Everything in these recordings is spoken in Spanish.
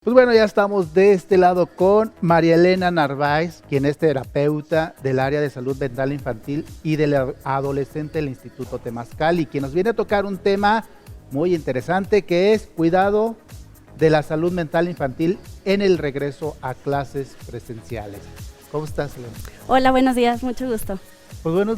Pues bueno, ya estamos de este lado con María Elena Narváez, quien es terapeuta del área de salud mental infantil y del adolescente del Instituto Temazcal, y quien nos viene a tocar un tema muy interesante que es cuidado de la salud mental infantil en el regreso a clases presenciales. ¿Cómo estás, Elena? Hola, buenos días, mucho gusto. Pues bueno,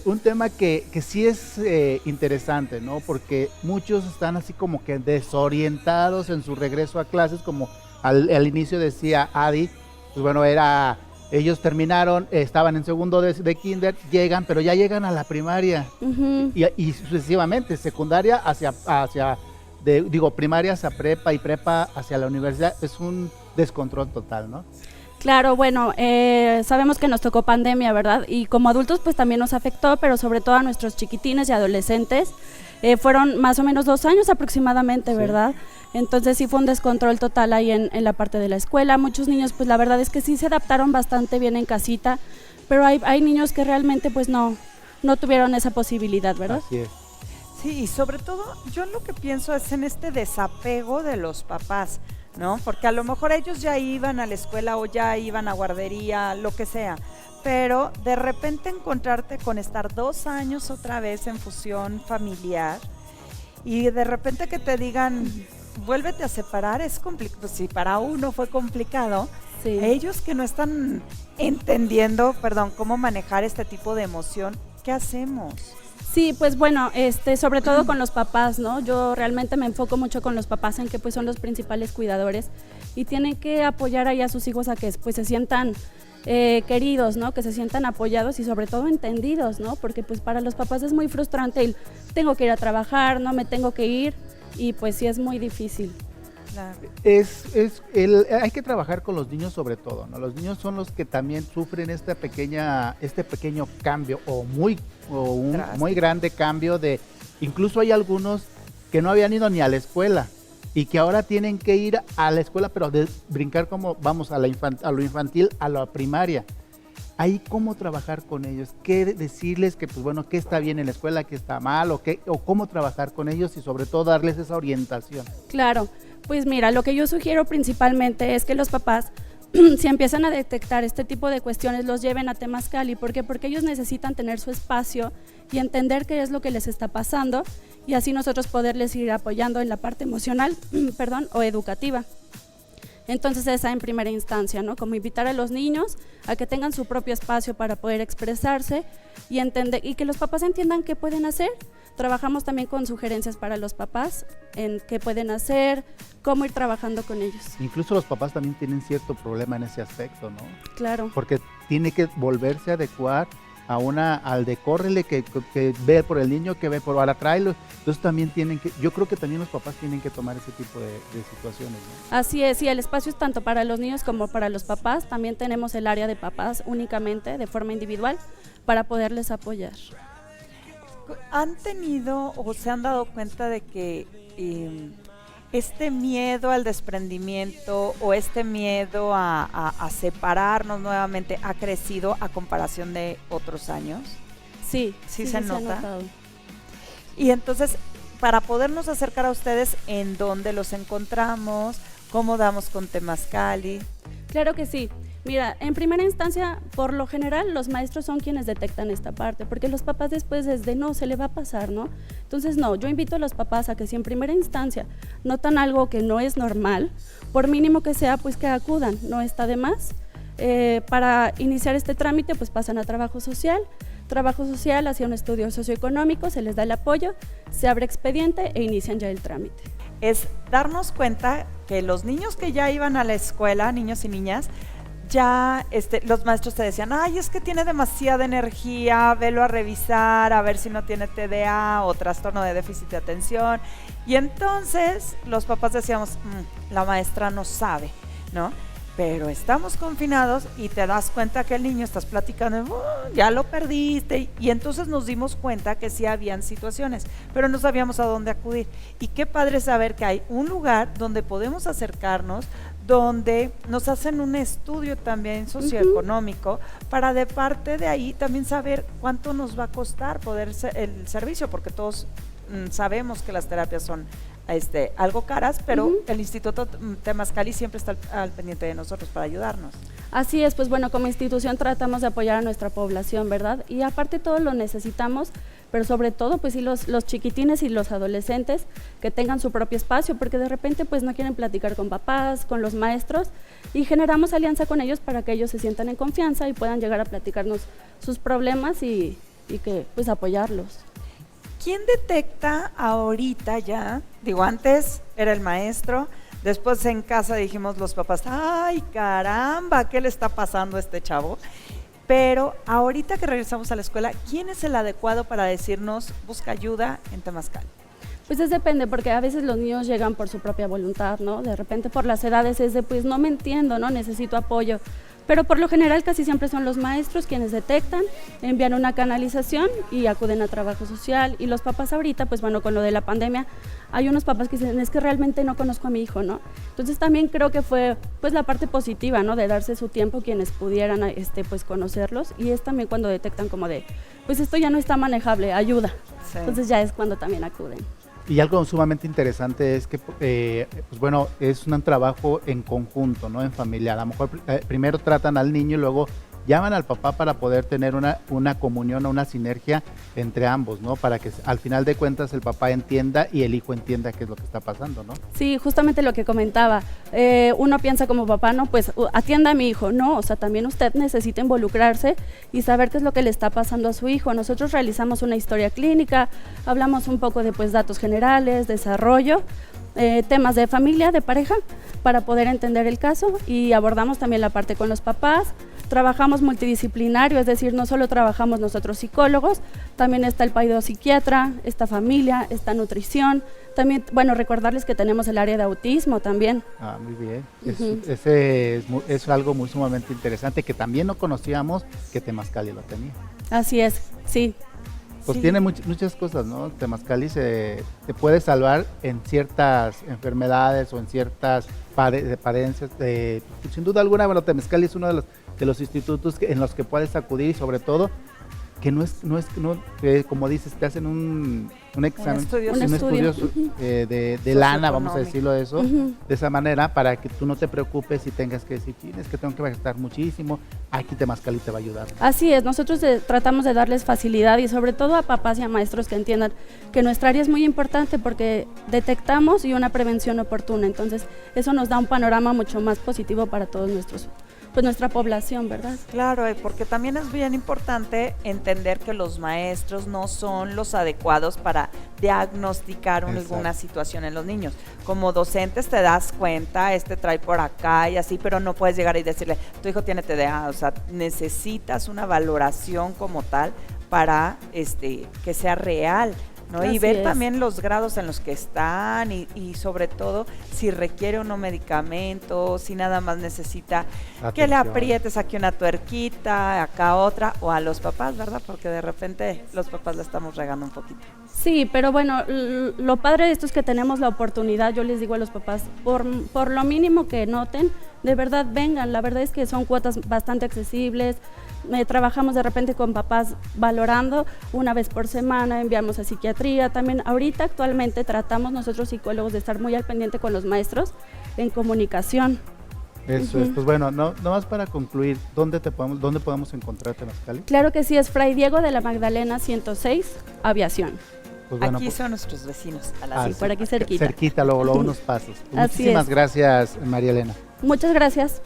un tema que sí es interesante, ¿no? Porque muchos están así como que desorientados en su regreso a clases, como al inicio decía Adi, pues bueno, ellos terminaron, estaban en segundo de kinder, pero ya llegan a la primaria, y sucesivamente, secundaria primaria hacia prepa y prepa hacia la universidad, es un descontrol total, ¿no? Claro, bueno, sabemos que nos tocó pandemia, ¿verdad? Y como adultos pues también nos afectó, pero sobre todo a nuestros chiquitines y adolescentes. Fueron más o menos 2 años aproximadamente, ¿verdad? Sí. Entonces sí fue un descontrol total ahí en la parte de la escuela. Muchos niños pues la verdad es que sí se adaptaron bastante bien en casita, pero hay niños que realmente pues no tuvieron esa posibilidad, ¿verdad? Así es. Sí, y sobre todo yo lo que pienso es en este desapego de los papás, ¿no? Porque a lo mejor ellos ya iban a la escuela o ya iban a guardería, lo que sea, pero de repente encontrarte con estar 2 años otra vez en fusión familiar y de repente que te digan, vuélvete a separar, es complicado. Pues si para uno fue complicado, sí. Ellos que no están entendiendo, cómo manejar este tipo de emoción, ¿qué hacemos? Sí, pues bueno, sobre todo con los papás, ¿no? Yo realmente me enfoco mucho con los papás en que pues son los principales cuidadores y tienen que apoyar ahí a sus hijos a que pues se sientan queridos, ¿no? Que se sientan apoyados y sobre todo entendidos, ¿no? Porque pues para los papás es muy frustrante el tengo que ir a trabajar, no me tengo que ir y pues sí es muy difícil. Claro. Hay que trabajar con los niños sobre todo, ¿no? Los niños son los que también sufren este pequeño cambio un muy grande cambio incluso hay algunos que no habían ido ni a la escuela y que ahora tienen que ir a la escuela, pero brincar como vamos a lo infantil, a la primaria. Ahí cómo trabajar con ellos, qué decirles que pues bueno, qué está bien en la escuela, qué está mal o cómo trabajar con ellos y sobre todo darles esa orientación. Claro. Pues mira, lo que yo sugiero principalmente es que los papás, si empiezan a detectar este tipo de cuestiones, los lleven a Temazcal. ¿Por qué? Porque ellos necesitan tener su espacio y entender qué es lo que les está pasando y así nosotros poderles ir apoyando en la parte emocional, o educativa. Entonces esa en primera instancia, ¿no? Como invitar a los niños a que tengan su propio espacio para poder expresarse y entender y que los papás entiendan qué pueden hacer. Trabajamos también con sugerencias para los papás en qué pueden hacer, cómo ir trabajando con ellos. Incluso los papás también tienen cierto problema en ese aspecto, ¿no? Claro. Porque tiene que volverse a adecuar al de córrele, que ve por el niño, que ve por ahora tráelo. Entonces también yo creo que también los papás tienen que tomar ese tipo de situaciones, ¿no? Así es, sí, el espacio es tanto para los niños como para los papás. También tenemos el área de papás únicamente, de forma individual, para poderles apoyar. ¿Han tenido o se han dado cuenta de que este miedo al desprendimiento o este miedo a separarnos nuevamente ha crecido a comparación de otros años? Sí, sí se nota. Y entonces, para podernos acercar a ustedes, ¿en dónde los encontramos? ¿Cómo damos con Temazcal? Claro que sí. Mira, en primera instancia, por lo general, los maestros son quienes detectan esta parte, porque los papás después no, se le va a pasar, ¿no? Entonces, no, yo invito a los papás a que si en primera instancia notan algo que no es normal, por mínimo que sea, pues que acudan, no está de más. Para iniciar este trámite, pues pasan a trabajo social hacia un estudio socioeconómico, se les da el apoyo, se abre expediente e inician ya el trámite. Es darnos cuenta que los niños que ya iban a la escuela, niños y niñas, ya los maestros te decían, ay, es que tiene demasiada energía, velo a revisar, a ver si no tiene TDA o trastorno de déficit de atención. Y entonces los papás decíamos, la maestra no sabe, ¿no? Pero estamos confinados y te das cuenta que el niño estás platicando, ya lo perdiste, y entonces nos dimos cuenta que sí habían situaciones, pero no sabíamos a dónde acudir. Y qué padre saber que hay un lugar donde podemos acercarnos, donde nos hacen un estudio también socioeconómico para de parte de ahí también saber cuánto nos va a costar poder el servicio, porque todos sabemos que las terapias son algo caras, pero el Instituto Temazcali siempre está al pendiente de nosotros para ayudarnos. Así es, pues bueno, como institución tratamos de apoyar a nuestra población, ¿verdad? Y aparte todo lo necesitamos, pero sobre todo pues sí los chiquitines y los adolescentes que tengan su propio espacio, porque de repente pues no quieren platicar con papás, con los maestros, y generamos alianza con ellos para que ellos se sientan en confianza y puedan llegar a platicarnos sus problemas y que pues apoyarlos. ¿Quién detecta ahorita ya? Digo, antes era el maestro, después en casa dijimos los papás, ¡ay, caramba! ¿Qué le está pasando a este chavo? Pero ahorita que regresamos a la escuela, ¿quién es el adecuado para decirnos, busca ayuda en Temazcal? Pues depende, porque a veces los niños llegan por su propia voluntad, ¿no? De repente por las edades es de, pues no me entiendo, ¿no? Necesito apoyo. Pero por lo general casi siempre son los maestros quienes detectan, envían una canalización y acuden a trabajo social. Y los papás ahorita, pues bueno, con lo de la pandemia, hay unos papás que dicen, es que realmente no conozco a mi hijo, ¿no? Entonces también creo que fue pues la parte positiva, ¿no? De darse su tiempo quienes pudieran pues conocerlos. Y es también cuando detectan como de, pues esto ya no está manejable, ayuda. Sí. Entonces ya es cuando también acuden. Y algo sumamente interesante es que, pues bueno, es un trabajo en conjunto, ¿no? En familia. A lo mejor primero tratan al niño y luego llaman al papá para poder tener una comunión o una sinergia entre ambos, ¿no? Para que al final de cuentas el papá entienda y el hijo entienda qué es lo que está pasando, ¿no? Sí, justamente lo que comentaba. Uno piensa como papá, no, pues atienda a mi hijo, no, o sea, también usted necesita involucrarse y saber qué es lo que le está pasando a su hijo. Nosotros realizamos una historia clínica, hablamos un poco de pues datos generales, desarrollo, temas de familia, de pareja, para poder entender el caso, y abordamos también la parte con los papás. Trabajamos multidisciplinario, es decir, no solo trabajamos nosotros psicólogos, también está el psiquiatra, esta familia, esta nutrición, también, bueno, recordarles que tenemos el área de autismo también. Ah, muy bien. Ese es algo muy sumamente interesante que también no conocíamos que Temazcali lo tenía. Así es, sí. Pues sí. Tiene muchas cosas, ¿no? Temazcali te puede salvar en ciertas enfermedades o en ciertas padencias. Sin duda alguna, bueno, Temazcali es uno de los institutos en los que puedes acudir, y sobre todo que no es como dices, te hacen un examen, un estudio de lana, vamos a decirlo de eso, de esa manera, para que tú no te preocupes y tengas que decir, es que tengo que gastar muchísimo, aquí Temazcali te va a ayudar. Así es, nosotros tratamos de darles facilidad, y sobre todo a papás y a maestros que entiendan que nuestra área es muy importante porque detectamos y una prevención oportuna, entonces eso nos da un panorama mucho más positivo para todos nuestra población, ¿verdad? Claro, porque también es bien importante entender que los maestros no son los adecuados para diagnosticar alguna situación en los niños. Como docentes te das cuenta, trae por acá y así, pero no puedes llegar y decirle, tu hijo tiene TDA, o sea, necesitas una valoración como tal para que sea real, ¿no? Y ver también los grados en los que están y sobre todo si requiere o no medicamento, si nada más necesita que le aprietes aquí una tuerquita, acá otra, o a los papás, ¿verdad? Porque de repente los papás la estamos regando un poquito. Sí, pero bueno, lo padre de esto es que tenemos la oportunidad, yo les digo a los papás, por lo mínimo que noten, de verdad vengan, la verdad es que son cuotas bastante accesibles. Trabajamos de repente con papás valorando una vez por semana, enviamos a psiquiatría, también ahorita actualmente tratamos nosotros psicólogos de estar muy al pendiente con los maestros en comunicación. Eso es, pues bueno, no más para concluir, ¿dónde podemos encontrar Temazcali? Claro que sí, es Fray Diego de la Magdalena 106, Aviación. Pues bueno, aquí son nuestros vecinos. Sí, por aquí cerquita. Cerquita, luego unos pasos. Muchísimas gracias, María Elena. Muchas gracias.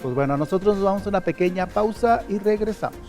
Pues bueno, nosotros nos vamos a una pequeña pausa y regresamos.